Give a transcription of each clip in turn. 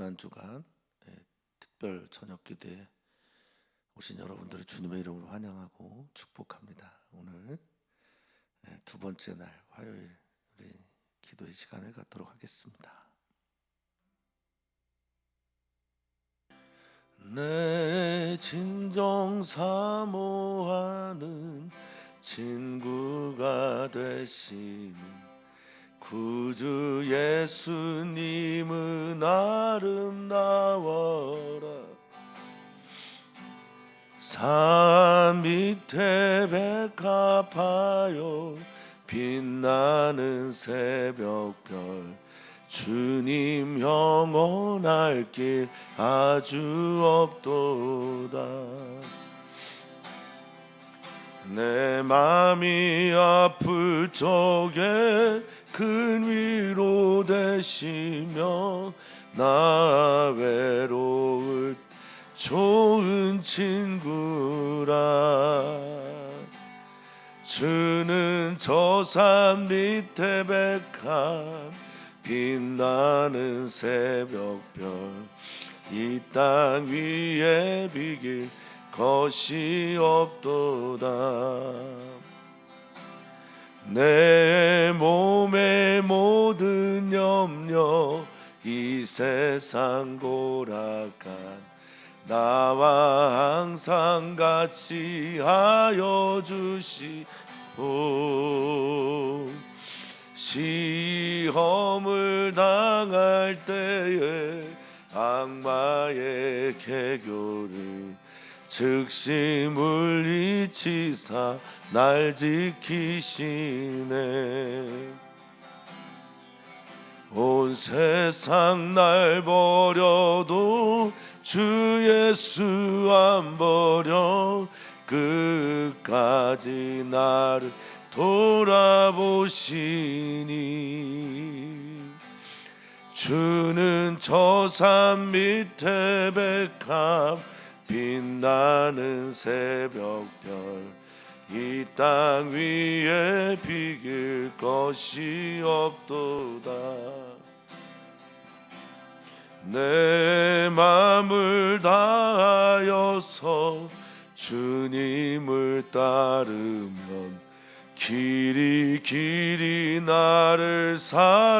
오늘 한 주간 특별 저녁 기도에 오신 여러분들을 주님의 이름으로 환영하고 축복합니다. 오늘 두 번째 날 화요일 우리 기도의 시간을 갖도록 하겠습니다. 내 진정 사모하는 친구가 되시는 구주 예수님은 아름다워라. 산 밑에 백합하여 빛나는 새벽별 주님 영원할 길 아주 없도다. 내 맘이 아플 적에 큰 위로 되시며 나 외로울 좋은 친구라. 주는 저 산 밑에 백합 빛나는 새벽별 이 땅 위에 비길 것이 없도다. 내 몸의 모든 염려 이 세상 고락한 나와 항상 같이 하여 주시오. 시험을 당할 때에 악마의 개교를 즉시 물리치사 날 지키시네. 온 세상 날 버려도 주 예수 안 버려 끝까지 나를 돌아보시니. 주는 저 산 밑에 백합 빛나는 새벽별 이 땅 위에 비길 것이 없도다. 내 맘을 다하여서 주님을 따르면 길이 길이 나를 사랑하리니.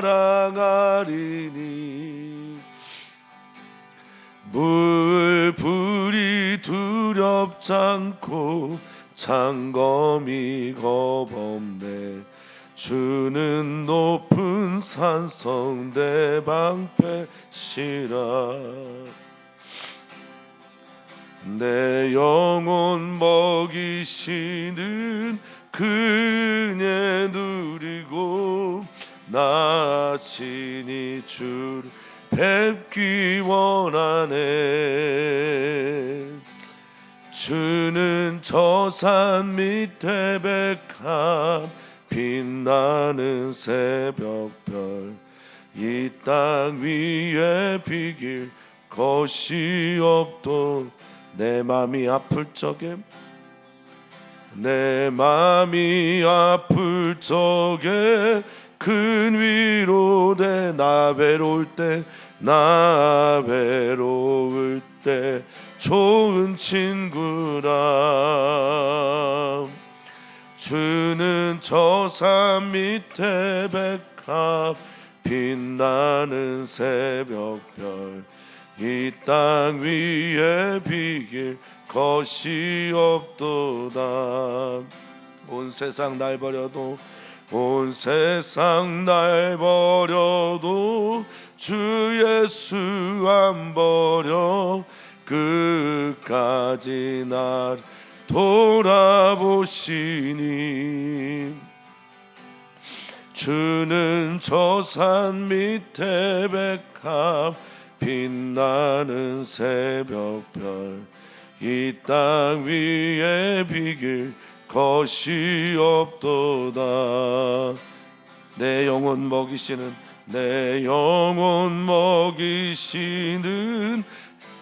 불이 두렵지 않고 창검이 겁없네. 주는 높은 산성 내 방패시라. 내 영혼 먹이시는 그네 누리고 나 친히 주를 뵙기 원하네. 주는 저 산 밑에 백합 빛나는 새벽별 이 땅 위에 비길 것이 없도. 내 맘이 아플 적에 내 맘이 아플 적에 큰 위로 돼. 나 외로울 때 나 외로울 때 좋은 친구라. 주는 저 산 밑에 백합 빛나는 새벽별 이 땅 위에 비길 것이 없도다. 온 세상 날 버려도 온 세상 날 버려도 주 예수 안 버려 끝까지 날 돌아보시니. 주는 저 산 밑에 백합 빛나는 새벽별 이 땅 위에 비길 것이 없도다. 내 영혼 먹이시는 내 영혼 먹이시는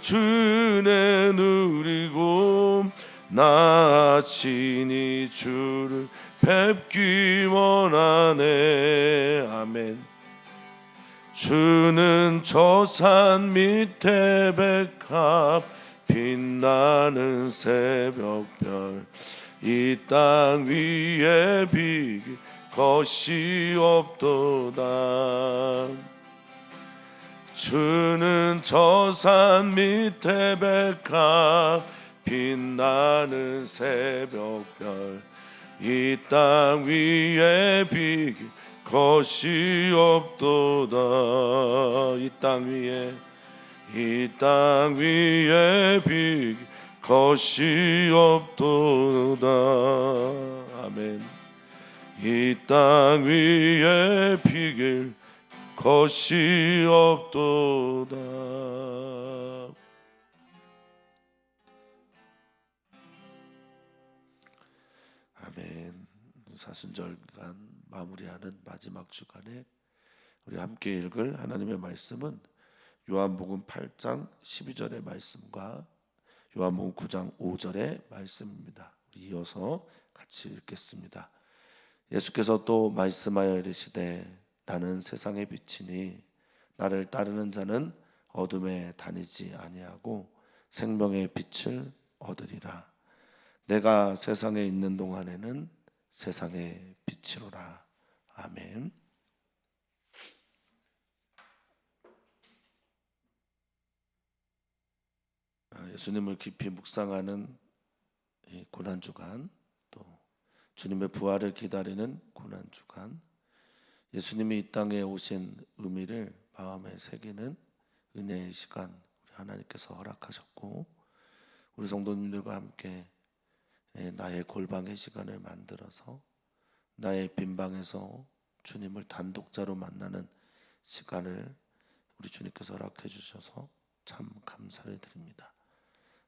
주네 누리고 나 친히 주를 뵙기 원하네. 아멘. 주는 저 산 밑에 백합 빛나는 새벽별 이 땅 위에 비길 것이 없도다. 주는 저 산 밑에 백합 빛나는 새벽별 이 땅 위에 비길 것이 없도다. 이 땅 위에 비길 것이 없도다. 아멘. 이 땅 위에 비길 것이 없도다. 아멘. 사순절간 마무리하는 마지막 주간에 우리 함께 읽을 하나님의 말씀은 요한복음 8장 12절의 말씀과 요한복음 9장 5절의 말씀입니다. 이어서 같이 읽겠습니다. 예수께서 또 말씀하여 이르시되 나는 세상의 빛이니 나를 따르는 자는 어둠에 다니지 아니하고 생명의 빛을 얻으리라. 내가 세상에 있는 동안에는 세상의 빛이로라. 아멘. 예수님을 깊이 묵상하는 고난주간, 또 주님의 부활을 기다리는 고난주간, 예수님이 이 땅에 오신 의미를 마음에 새기는 은혜의 시간 우리 하나님께서 허락하셨고, 우리 성도님들과 함께 나의 골방의 시간을 만들어서 나의 빈방에서 주님을 단독자로 만나는 시간을 우리 주님께서 허락해 주셔서 참 감사를 드립니다.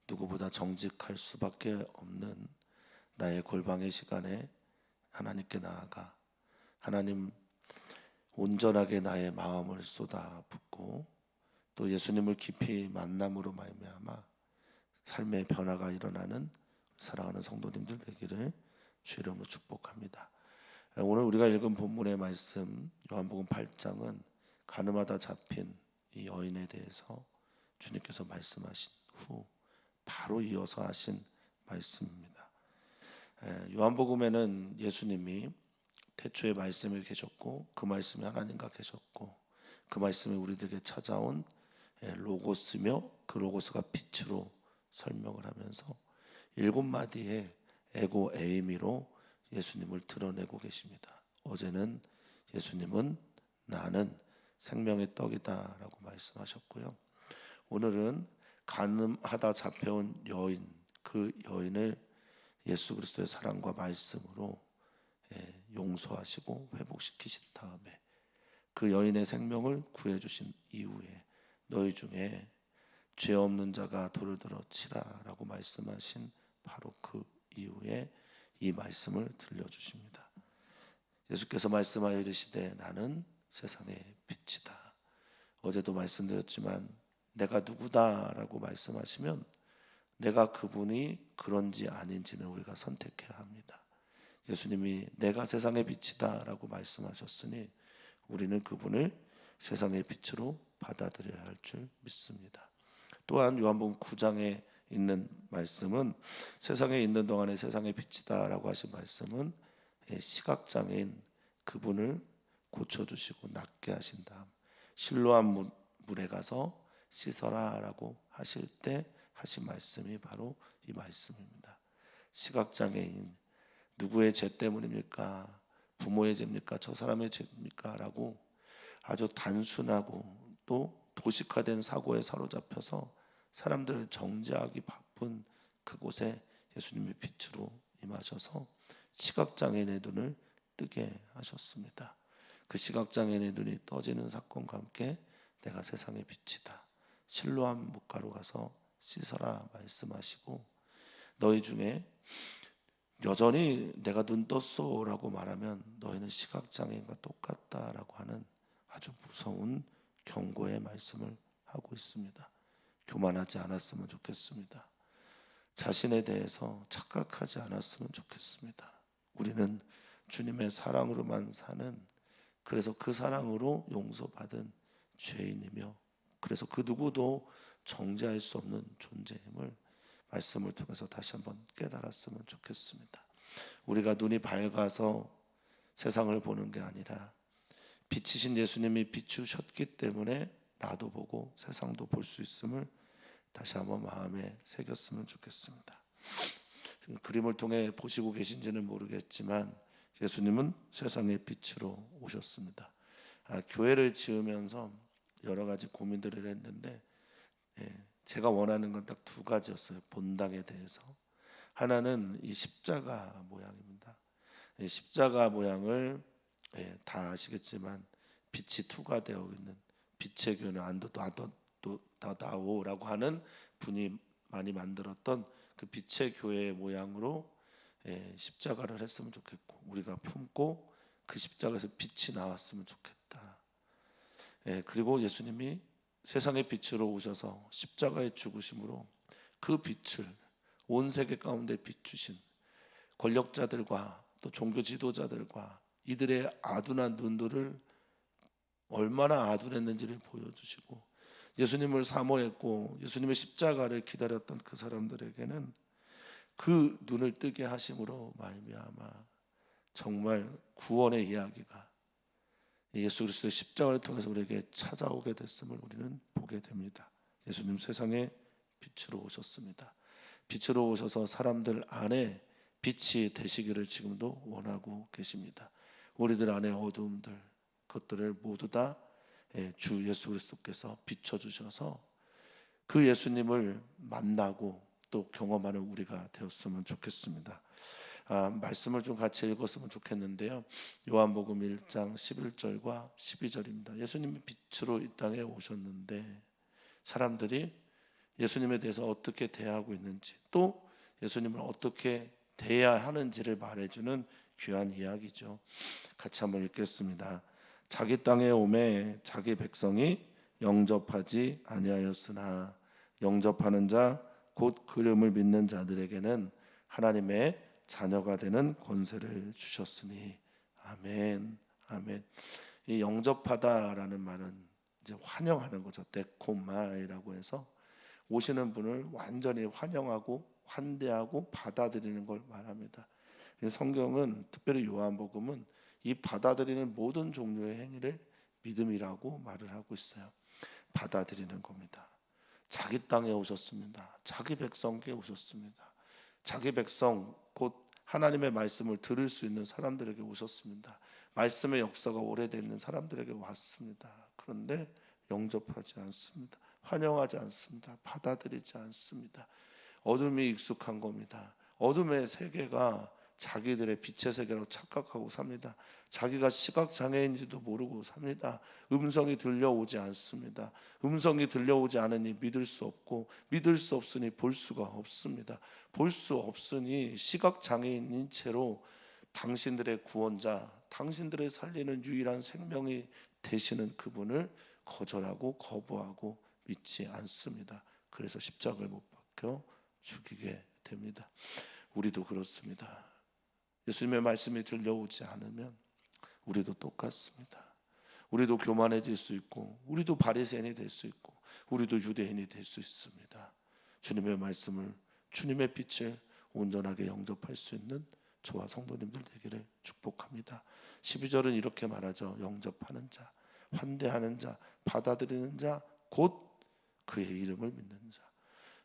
누구보다 정직할 수밖에 없는 나의 골방의 시간에 하나님께 나아가 하나님 온전하게 나의 마음을 쏟아붓고 또 예수님을 깊이 만남으로 말미암아 삶의 변화가 일어나는 사랑하는 성도님들 되기를 주 이름으로 축복합니다. 오늘 우리가 읽은 본문의 말씀 요한복음 8장은 가늠하다 잡힌 이 여인에 대해서 주님께서 말씀하신 후 바로 이어서 하신 말씀입니다. 요한복음에는 예수님이 태초에 말씀이 계셨고 그 말씀이 하나님과 계셨고 그 말씀이 우리들에게 찾아온 로고스며 그 로고스가 빛으로 설명을 하면서 7마디의 에고 에이미로 예수님을 드러내고 계십니다. 어제는 예수님은 나는 생명의 떡이다 라고 말씀하셨고요. 오늘은 간음하다 잡혀온 여인, 그 여인을 예수 그리스도의 사랑과 말씀으로 용서하시고 회복시키신 다음에 그 여인의 생명을 구해주신 이후에 너희 중에 죄 없는 자가 돌을 들어 치라라고 말씀하신 바로 그 이후에 이 말씀을 들려주십니다. 예수께서 말씀하여 이르시되 나는 세상의 빛이다. 어제도 말씀드렸지만 내가 누구다라고 말씀하시면 내가 그분이 그런지 아닌지는 우리가 선택해야 합니다. 예수님이 내가 세상의 빛이다 라고 말씀하셨으니 우리는 그분을 세상의 빛으로 받아들여야 할 줄 믿습니다. 또한 요한복음 9장에 있는 말씀은 세상에 있는 동안에 세상의 빛이다 라고 하신 말씀은 시각장애인 그분을 고쳐주시고 낫게 하신 다음 실로암 물에 가서 씻어라 라고 하실 때 하신 말씀이 바로 이 말씀입니다. 시각장애인 누구의 죄 때문입니까? 부모의 죄입니까? 저 사람의 죄입니까? 라고 아주 단순하고 또 도식화된 사고에 사로잡혀서 사람들을 정죄하기 바쁜 그곳에 예수님이 빛으로 임하셔서 시각장애인의 눈을 뜨게 하셨습니다. 그 시각장애인의 눈이 떠지는 사건과 함께 내가 세상의 빛이다. 실로암 뭇가루 가서 씻어라 말씀하시고 너희 중에 여전히 내가 눈 떴소 라고 말하면 너희는 시각장애인과 똑같다라고 하는 아주 무서운 경고의 말씀을 하고 있습니다. 교만하지 않았으면 좋겠습니다. 자신에 대해서 착각하지 않았으면 좋겠습니다. 우리는 주님의 사랑으로만 사는, 그래서 그 사랑으로 용서받은 죄인이며 그래서 그 누구도 정죄할 수 없는 존재임을 말씀을 통해서 다시 한번 깨달았으면 좋겠습니다. 우리가 눈이 밝아서 세상을 보는 게 아니라 빛이신 예수님이 비추셨기 때문에 나도 보고 세상도 볼 수 있음을 다시 한번 마음에 새겼으면 좋겠습니다. 그림을 통해 보시고 계신지는 모르겠지만 예수님은 세상의 빛으로 오셨습니다. 교회를 지으면서 여러 가지 고민들을 했는데 제가 원하는 건 딱 두 가지였어요. 본당에 대해서. 하나는 이 십자가 모양입니다. 이 십자가 모양을 다 아시겠지만 빛이 투과되어 있는 빛의 교회는 안도다다오라고 하는 분이 많이 만들었던 그 빛의 교회의 모양으로 십자가를 했으면 좋겠고 우리가 품고 그 십자가에서 빛이 나왔으면 좋겠다. 그리고 예수님이 세상의 빛으로 오셔서 십자가의 죽으심으로 그 빛을 온 세계 가운데 비추신 권력자들과 또 종교 지도자들과 이들의 아둔한 눈들을 얼마나 아둔했는지를 보여주시고 예수님을 사모했고 예수님의 십자가를 기다렸던 그 사람들에게는 그 눈을 뜨게 하심으로 말미암아 정말 구원의 이야기가 예수 그리스도의 십자가를 통해서 우리에게 찾아오게 됐음을 우리는 보게 됩니다. 예수님 세상에 빛으로 오셨습니다. 빛으로 오셔서 사람들 안에 빛이 되시기를 지금도 원하고 계십니다. 우리들 안에 어두움들 그것들을 모두 다 주 예수 그리스도께서 비춰주셔서 그 예수님을 만나고 또 경험하는 우리가 되었으면 좋겠습니다. 말씀을 좀 같이 읽었으면 좋겠는데요. 요한복음 1장 11절과 12절입니다. 예수님이 빛으로 이 땅에 오셨는데 사람들이 예수님에 대해서 어떻게 대하고 있는지 또 예수님을 어떻게 대해야 하는지를 말해주는 귀한 이야기죠. 같이 한번 읽겠습니다. 자기 땅에 오매 자기 백성이 영접하지 아니하였으나 영접하는 자 곧 그 이름을 믿는 자들에게는 하나님의 자녀가 되는 권세를 주셨으니 아멘. 아멘. 이 영접하다라는 말은 이제 환영하는 거죠. 데코마이라고 해서 오시는 분을 완전히 환영하고 환대하고 받아들이는 걸 말합니다. 성경은 특별히 요한복음은 이 받아들이는 모든 종류의 행위를 믿음이라고 말을 하고 있어요. 받아들이는 겁니다. 자기 땅에 오셨습니다. 자기 백성께 오셨습니다. 자기 백성 곧 하나님의 말씀을 들을 수 있는 사람들에게 오셨습니다. 말씀의 역사가 오래되는 사람들에게 왔습니다. 그런데 영접하지 않습니다. 환영하지 않습니다. 받아들이지 않습니다. 어둠이 익숙한 겁니다. 어둠의 세계가 자기들의 빛의 세계라고 착각하고 삽니다. 자기가 시각장애인지도 모르고 삽니다. 음성이 들려오지 않습니다. 음성이 들려오지 않으니 믿을 수 없고 믿을 수 없으니 볼 수가 없습니다. 볼 수 없으니 시각장애인인 채로 당신들의 구원자, 당신들을 살리는 유일한 생명이 되시는 그분을 거절하고 거부하고 믿지 않습니다. 그래서 십자가를 못 박혀 죽이게 됩니다. 우리도 그렇습니다. 예수님의 말씀이 들려오지 않으면 우리도 똑같습니다. 우리도 교만해질 수 있고 우리도 바리새인이 될 수 있고 우리도 유대인이 될 수 있습니다. 주님의 말씀을 주님의 빛을 온전하게 영접할 수 있는 저와 성도님들 되기를 축복합니다. 12절은 이렇게 말하죠. 영접하는 자, 환대하는 자, 받아들이는 자, 곧 그의 이름을 믿는 자.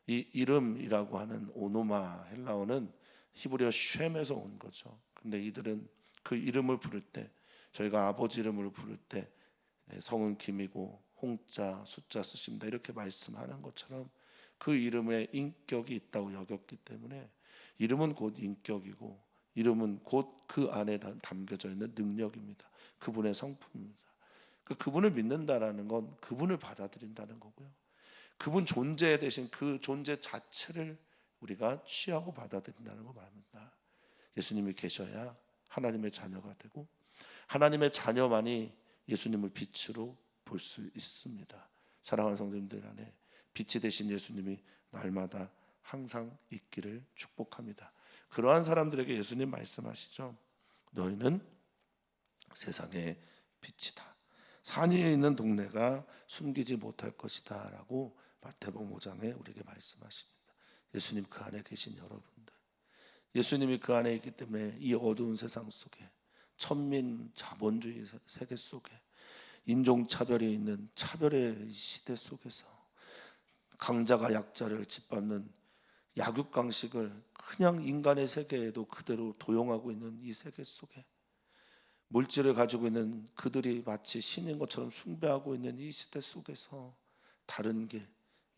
이 이름이라고 하는 오노마 헬라어는 히브리어 쉔에서 온 거죠. 근데 이들은 그 이름을 부를 때 저희가 아버지 이름을 부를 때 성은 김이고 홍자 숫자 쓰십니다 이렇게 말씀하는 것처럼 그 이름에 인격이 있다고 여겼기 때문에 이름은 곧 인격이고 이름은 곧 그 안에 담겨져 있는 능력입니다. 그분의 성품입니다. 그분을 믿는다라는 건 그분을 받아들인다는 거고요. 그분 존재 대신 그 존재 자체를 우리가 취하고 받아들인다는 걸 말합니다. 예수님이 계셔야 하나님의 자녀가 되고 하나님의 자녀만이 예수님을 빛으로 볼 수 있습니다. 사랑하는 성도님들 안에 빛이 되신 예수님이 날마다 항상 있기를 축복합니다. 그러한 사람들에게 예수님 말씀하시죠. 너희는 세상의 빛이다. 산 위에 있는 동네가 숨기지 못할 것이다 라고 마태복음 5장에 우리에게 말씀하십니다. 예수님 그 안에 계신 여러분들, 예수님이 그 안에 있기 때문에 이 어두운 세상 속에, 천민 자본주의 세계 속에, 인종차별이 있는 차별의 시대 속에서 강자가 약자를 짓밟는 약육강식을 그냥 인간의 세계에도 그대로 도용하고 있는 이 세계 속에, 물질을 가지고 있는 그들이 마치 신인 것처럼 숭배하고 있는 이 시대 속에서 다른 길,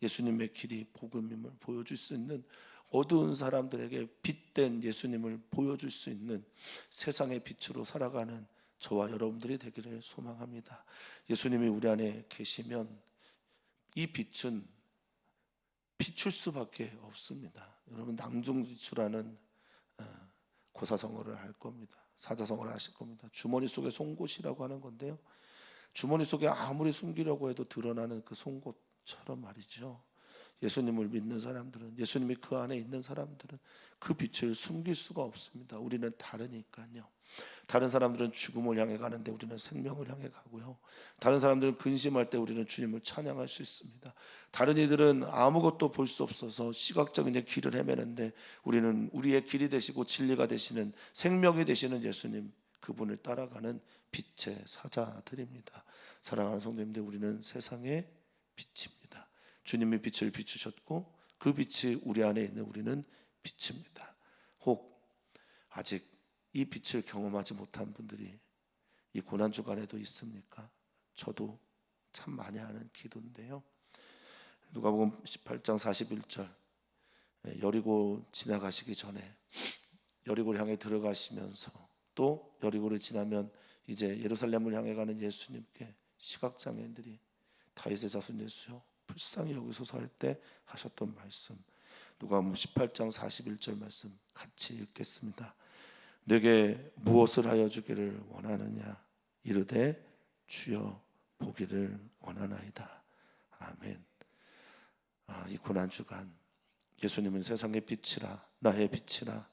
예수님의 길이 복음임을 보여줄 수 있는, 어두운 사람들에게 빛된 예수님을 보여줄 수 있는 세상의 빛으로 살아가는 저와 여러분들이 되기를 소망합니다. 예수님이 우리 안에 계시면 이 빛은 비출 수밖에 없습니다. 여러분 낭중지추라는 고사성어를 할 겁니다. 사자성어를 하실 겁니다. 주머니 속에 송곳이라고 하는 건데요, 주머니 속에 아무리 숨기려고 해도 드러나는 그 송곳처럼 말이죠. 예수님을 믿는 사람들은, 예수님이 그 안에 있는 사람들은 그 빛을 숨길 수가 없습니다. 우리는 다르니까요. 다른 사람들은 죽음을 향해 가는데 우리는 생명을 향해 가고요. 다른 사람들은 근심할 때 우리는 주님을 찬양할 수 있습니다. 다른 이들은 아무것도 볼 수 없어서 시각적인 길을 헤매는데 우리는 우리의 길이 되시고 진리가 되시는, 생명이 되시는 예수님, 그분을 따라가는 빛의 사자들입니다. 사랑하는 성도님들, 우리는 세상의 빛입니다. 주님이 빛을 비추셨고 그 빛이 우리 안에 있는 우리는 빛입니다. 혹 아직 이 빛을 경험하지 못한 분들이 이 고난 주간에도 있습니까? 저도 참 많이 하는 기도인데요, 누가복음 18장 41절, 여리고 지나가시기 전에 여리고를 향해 들어가시면서 또 여리고를 지나면 이제 예루살렘을 향해 가는 예수님께 시각장애인들이 다윗의 자손 예수여 불쌍히 여기소서 할 때 하셨던 말씀, 누가복음 18장 41절 말씀 같이 읽겠습니다. 내게 무엇을 하여 주기를 원하느냐 이르되 주여 보기를 원하나이다. 아멘. 이 고난주간 예수님은 세상의 빛이라, 나의 빛이라,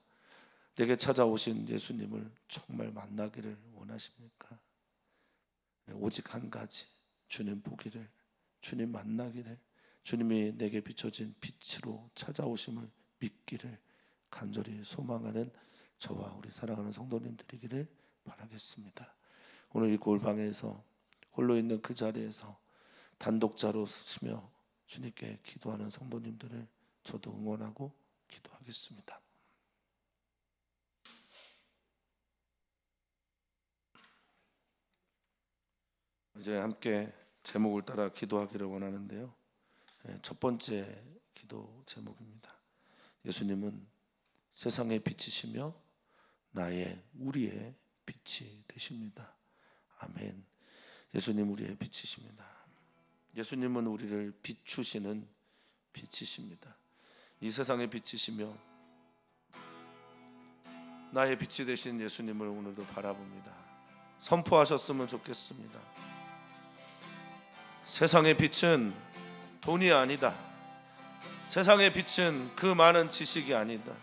내게 찾아오신 예수님을 정말 만나기를 원하십니까? 오직 한 가지, 주님 보기를, 주님 만나기를, 주님이 내게 비춰진 빛으로 찾아오심을 믿기를 간절히 소망하는 저와 우리 사랑하는 성도님들이기를 바라겠습니다. 오늘 이 골방에서 홀로 있는 그 자리에서 단독자로 서시며 주님께 기도하는 성도님들을 저도 응원하고 기도하겠습니다. 이제 함께 제목을 따라 기도하기를 원하는데요, 첫 번째 기도 제목입니다. 예수님은 세상의 빛이시며 우리의 빛이 되십니다. 아멘. 예수님 우리의 빛이십니다. 예수님은 우리를 비추시는 빛이십니다. 이 세상의 빛이시며 나의 빛이 되신 예수님을 오늘도 바라봅니다. 선포하셨으면 좋겠습니다. 세상의 빛은 돈이 아니다. 세상의 빛은 그 많은 지식이 아니다.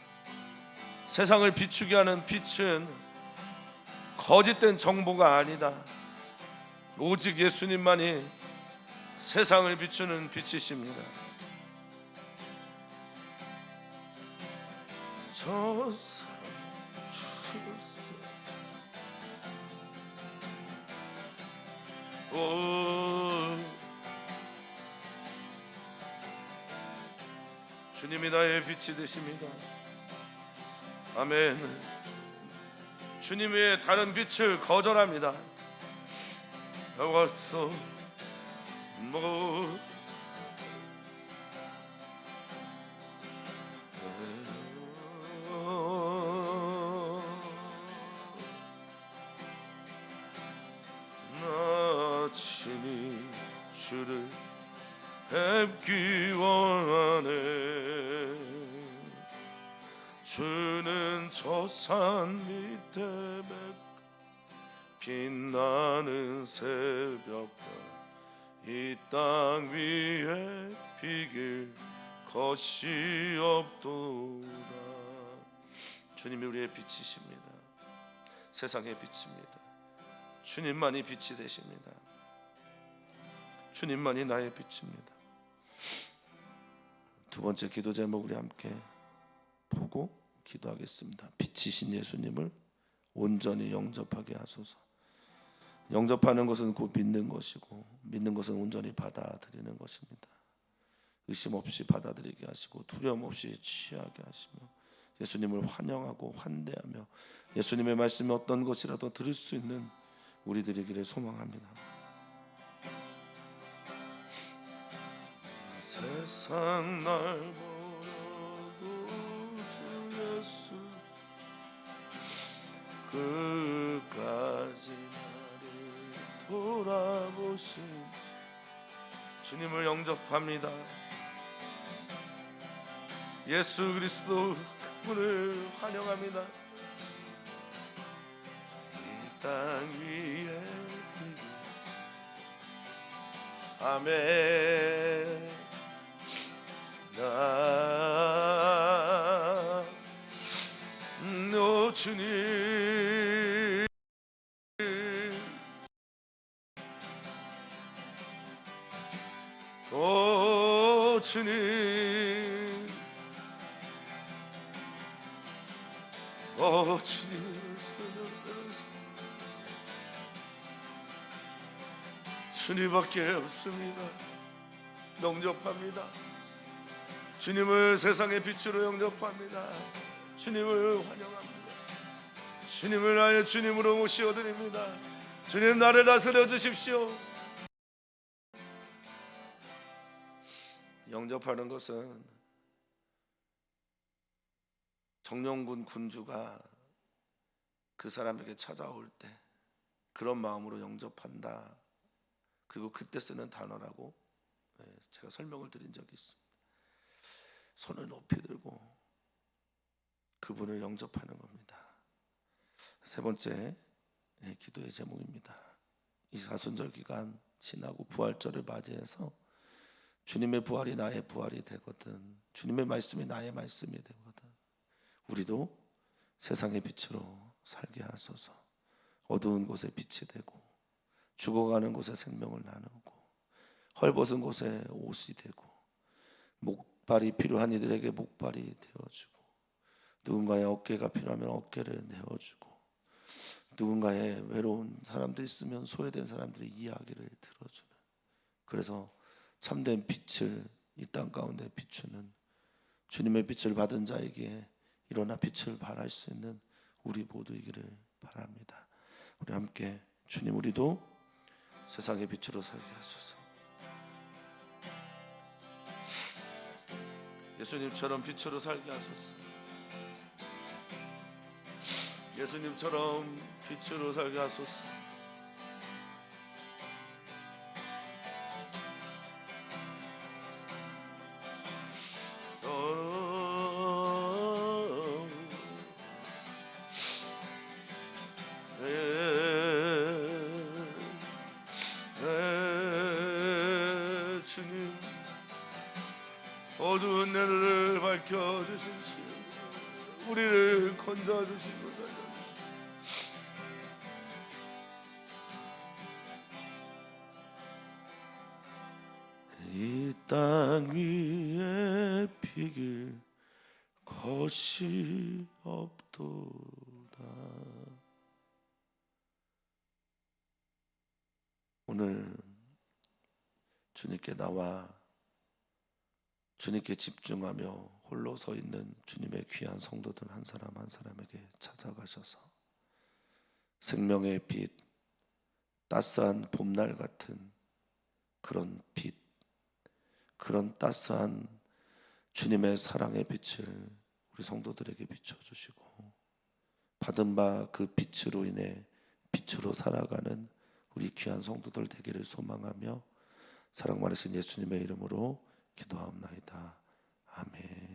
세상을 비추게 하는 빛은 거짓된 정보가 아니다. 오직 예수님만이 세상을 비추는 빛이십니다. 저 사랑 주셨어. 주님이 나의 빛이 되십니다. 아멘. 주님 외에 다른 빛을 거절합니다. 나와서 뭐 나 친히 주를 뵙기 원하네. 주는 저 산 밑에 빛나는 새벽별, 이 땅 위에 비길 것이 없도다. 주님이 우리의 빛이십니다. 세상의 빛입니다. 주님만이 빛이 되십니다. 주님만이 나의 빛입니다. 두 번째 기도 제목 우리 함께 보고 기도하겠습니다. 빛이신 예수님을 온전히 영접하게 하소서. 영접하는 것은 곧 믿는 것이고, 믿는 것은 온전히 받아들이는 것입니다. 의심 없이 받아들이게 하시고, 두려움 없이 취하게 하시며, 예수님을 환영하고 환대하며 예수님의 말씀이 어떤 것이라도 들을 수 있는 우리들이기를 소망합니다. 세상 날 보려도 주 예수 끝까지 나를 돌아보신 주님을 영접합니다. 예수 그리스도 그분을 환영합니다. 이 땅 위에 아멘. 너 주님 오 주님 오 주님 주님밖에 없습니다. 영접합니다. 주님을 세상의 빛으로 영접합니다. 주님을 환영합니다. 주님을 나의 주님으로 모시어드립니다. 주님 나를 다스려 주십시오. 영접하는 것은 정령군 군주가 그 사람에게 찾아올 때 그런 마음으로 영접한다. 그리고 그때 쓰는 단어라고 제가 설명을 드린 적이 있습니다. 손을 높이 들고 그분을 영접하는 겁니다. 세 번째 기도의 제목입니다. 이 사순절 기간 지나고 부활절을 맞이해서 주님의 부활이 나의 부활이 되거든, 주님의 말씀이 나의 말씀이 되거든, 우리도 세상의 빛으로 살게 하소서. 어두운 곳에 빛이 되고 죽어가는 곳에 생명을 나누고 헐벗은 곳에 옷이 되고 목발이 필요한 이들에게 목발이 되어주고 누군가의 어깨가 필요하면 어깨를 내어주고 누군가의 외로운 사람들이 있으면 소외된 사람들의 이야기를 들어주는, 그래서 참된 빛을 이 땅 가운데 비추는, 주님의 빛을 받은 자에게 일어나 빛을 발할 수 있는 우리 모두이기를 바랍니다. 우리 함께 주님 우리도 세상의 빛으로 살게 하소서. 예수님처럼 빛으로 살게 하소서. 예수님처럼 빛으로 살게 하소서. 주님 어두운 내 눈을 밝혀주십시오. 우리를 건져주시고 살려주시고 이 땅 위에 비길 것이 없도다. 오늘 주님께 나와 주님께 집중하며 홀로 서 있는 주님의 귀한 성도들 한 사람 한 사람에게 찾아가셔서 생명의 빛, 따스한 봄날 같은 그런 빛, 그런 따스한 주님의 사랑의 빛을 우리 성도들에게 비춰주시고 받은 바 그 빛으로 인해 빛으로 살아가는 우리 귀한 성도들 되기를 소망하며 사랑 많으신 예수님의 이름으로 기도하옵나이다. 아멘.